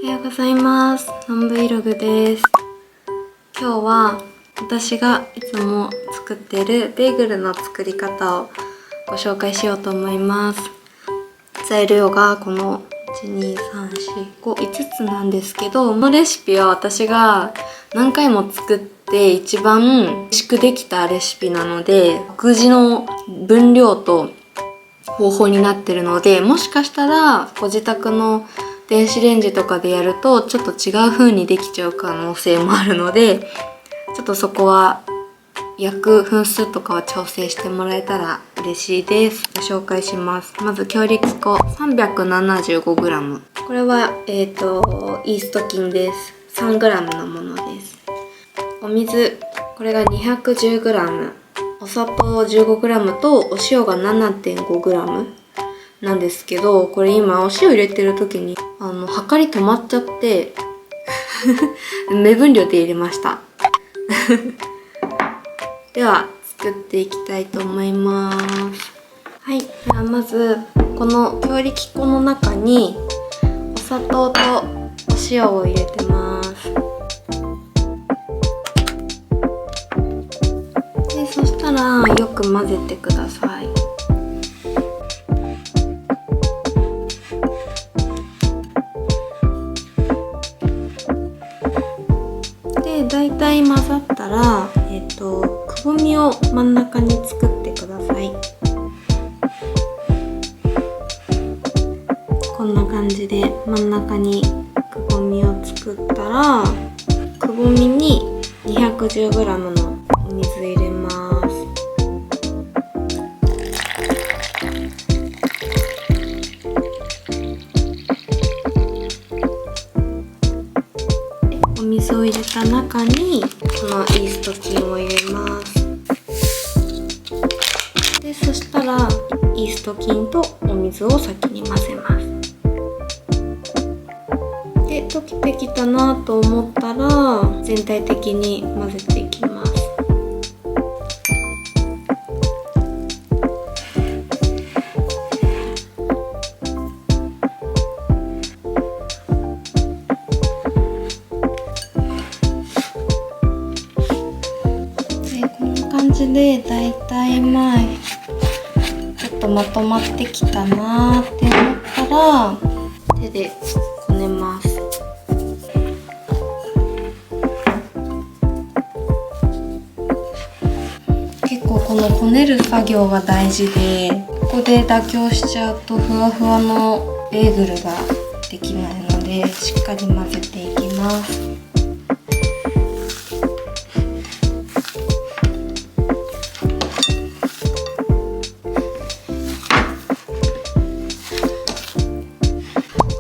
おはようございます。のんぶいログです。今日は私がいつも作っているベーグルの作り方をご紹介しようと思います。材料がこの1,2,3,4,5,5つなんですけど、このレシピは私が何回も作って一番美味しくできたレシピなので、独自の分量と方法になってるので、もしかしたらご自宅の電子レンジとかでやるとちょっと違う風にできちゃう可能性もあるので、ちょっとそこは焼く分数とかは調整してもらえたら嬉しいです。ご紹介します。まず強力粉 375g。 これはイースト菌です。 3g のものです。お水、これが 210g、 お砂糖 15g とお塩が 7.5g なんですけど、これ今お塩入れてる時に測り止まっちゃって目分量で入れましたでは作っていきたいと思います。はい、ではまずこの強力粉の中にお砂糖とお塩を入れてます。でそしたらよく混ぜてください。でだいたい混ざったらくぼみを真ん中に作ってください。こんな感じで真ん中にくぼみを作ったら、くぼみに 210g のお水入れます。お水を入れた中にこのイースト菌を入れます。でそしたらイースト菌とお水を先に混ぜます。で溶けてきたなと思ったら全体的に混ぜていきます。感じでだいたいちょっとまとまってきたなーって思ったら手でこねます。結構このこねる作業が大事で、ここで妥協しちゃうとふわふわのベーグルができないので、しっかり混ぜていきます。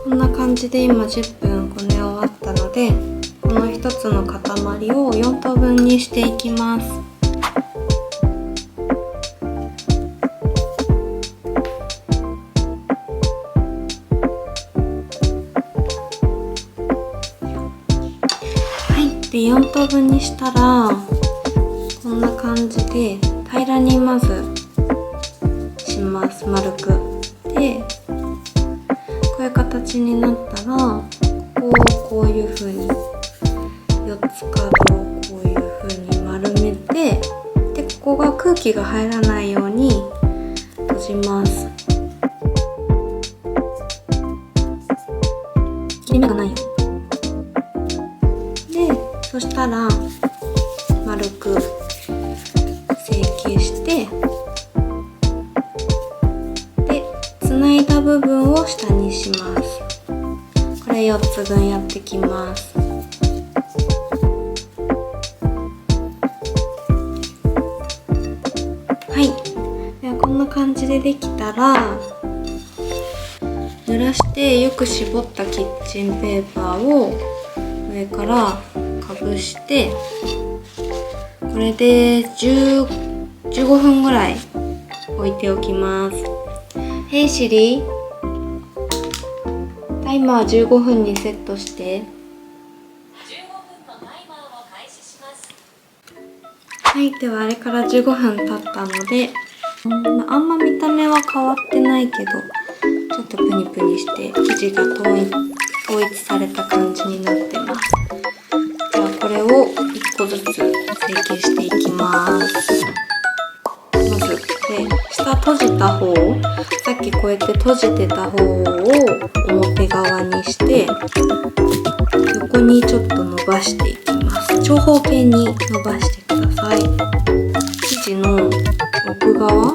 こんな感じで今10分こね終わったので、この1つの塊を4等分にしていきます。はい、で4等分にしたらこんな感じで平らにまずします。丸く。でこういう形になったら、ここをこういう風に4つ角をこういう風に丸めて、でここが空気が入らないように閉じます。切れ目がないように。でそしたら丸く成形して、つないだ部分を下にします。これ4つ分やってきます。はい、ではこんな感じでできたら、濡らしてよく絞ったキッチンペーパーを上からかぶして、これで15分ぐらい置いておきます。ヘイシリ、タイマー15分にセットして。はい、ではあれから15分経ったので、あんま見た目は変わってないけど、ちょっとプニプニして生地が透統一された感じになってます。じゃあこれを1個ずつ成形していきます。まず下閉じた方、さっきこうやって閉じてた方を表側にして横にちょっと伸ばしていきます。長方形に伸ばしてください。生地の奥側を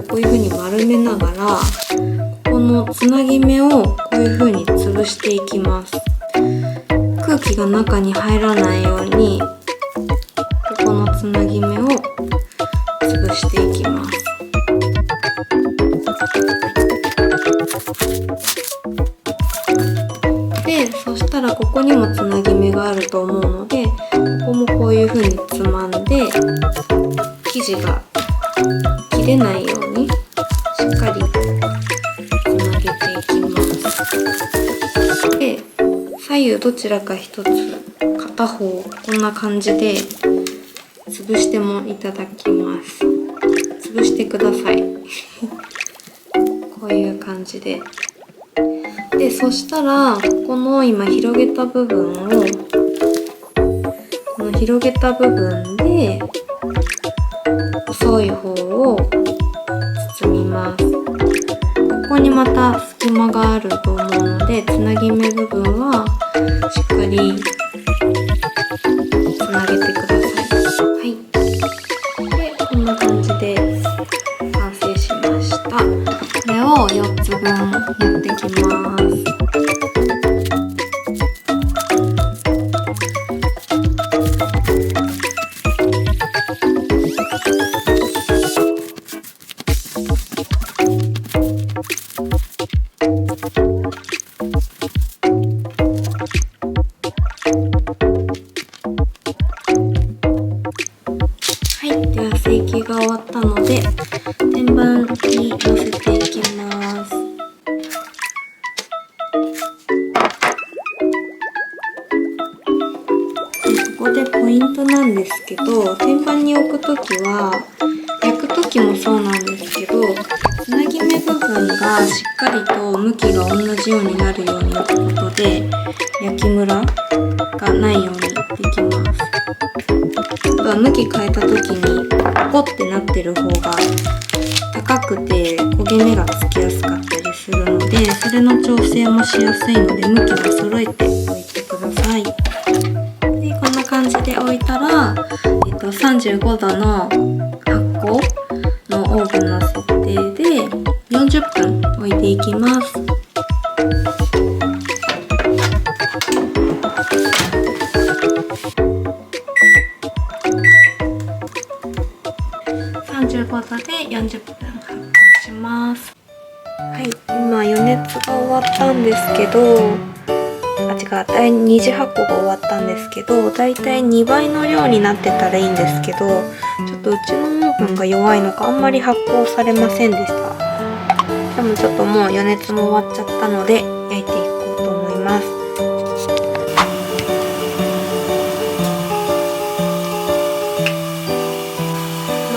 こういう風に丸めながら、このつなぎ目をこういう風に潰していきます。空気が中に入らないようにここのつなぎ目を潰していきます。で、そしたらここにもつなぎ目があると思うので、ここもこういう風につまんで生地が切れないようにしっかりつなげていきます。で、左右どちらか一つ、片方こんな感じで潰してもいただきます。潰してください。こういう感じで。で、そしたらこの今広げた部分を、この広げた部分で細い方を包みます。ここにまた隙間があると思うので、つなぎ目部分はしっかりつなげてください。はい。で、こんな感じで完成しました。これを4つ分やっていきます。では成形が終わったので天板に乗せていきます。ここでポイントなんですけど、天板に置くときは焼くときもそうなんですけど、つなぎ目部分がしっかりと向きが同じようになるように置くことで焼きムラがないようにできます。あとは向き変えた時にポコってなってる方が高くて焦げ目がつきやすかったりするので、それの調整もしやすいので向きを揃えておいてください。で、こんな感じで置いたら、35度の発酵のオーブンの設定で40分置いていきます。35度で40分発酵します。はい、今予熱が終わったんですけど、第2次発酵が終わったんですけど、だいたい2倍の量になってたらいいんですけど、ちょっとうちのオーブンが弱いのかあんまり発酵されませんでした。でもちょっともう予熱も終わっちゃったので焼いていこうと思います。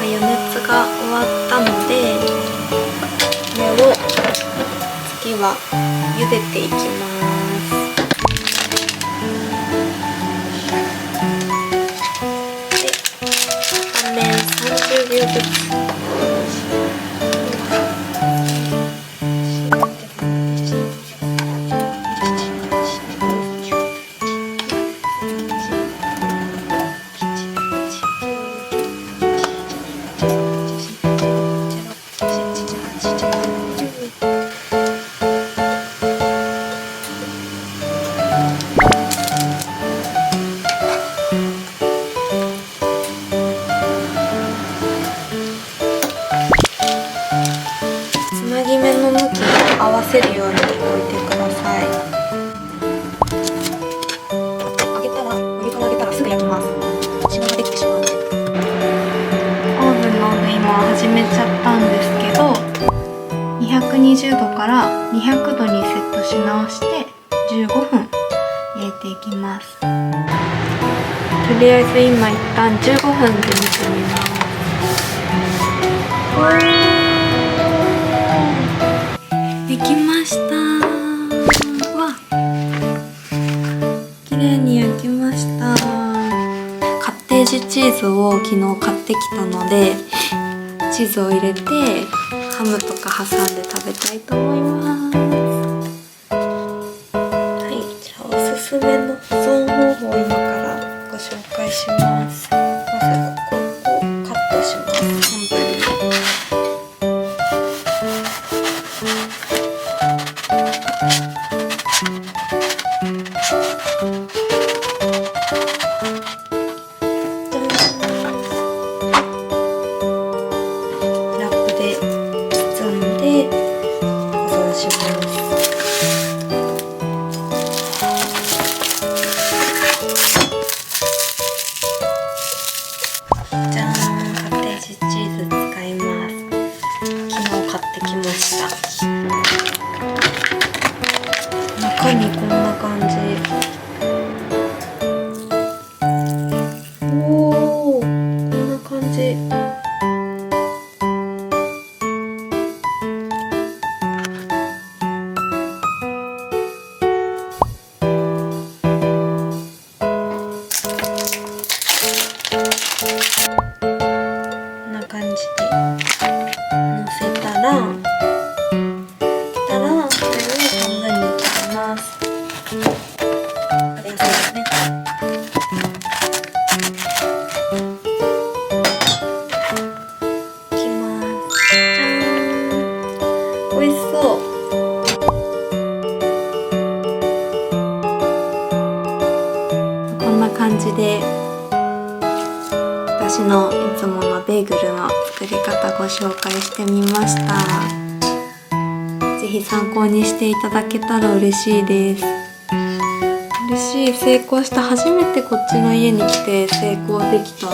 予熱が終わったので、これを次は茹でていきます。で、片面30秒ずつ。つなぎ目の向きに合わせるように置いてください。お湯から上げたらすぐ焼きます。シミができてしまうので。オーブンの温度今始めちゃったんですけど、220度から200度にセットし直して15分焼いていきます。とりあえず今一旦15分で見てみます。できました。ズを昨日買ってきたので、チーズを入れてハムとか挟んで食べたいと思います。はい、じゃあおすすめの保存方法を今からご紹介します。まずここをカットします。半分に。ラップで包んで保存します。じゃーん、カッテージチーズ使います。昨日買ってきました。中にこんな感じ。おー、こんな感じ。こんな感じでのせたら、これを半分に切ります。これですね。切ります。じゃーん。美味しそう。こんな感じで私のいつものベーグルの作り方ご紹介してみました。ぜひ参考にしていただけたら嬉しいです。嬉しい。成功した。初めてこっちの家に来て成功できた。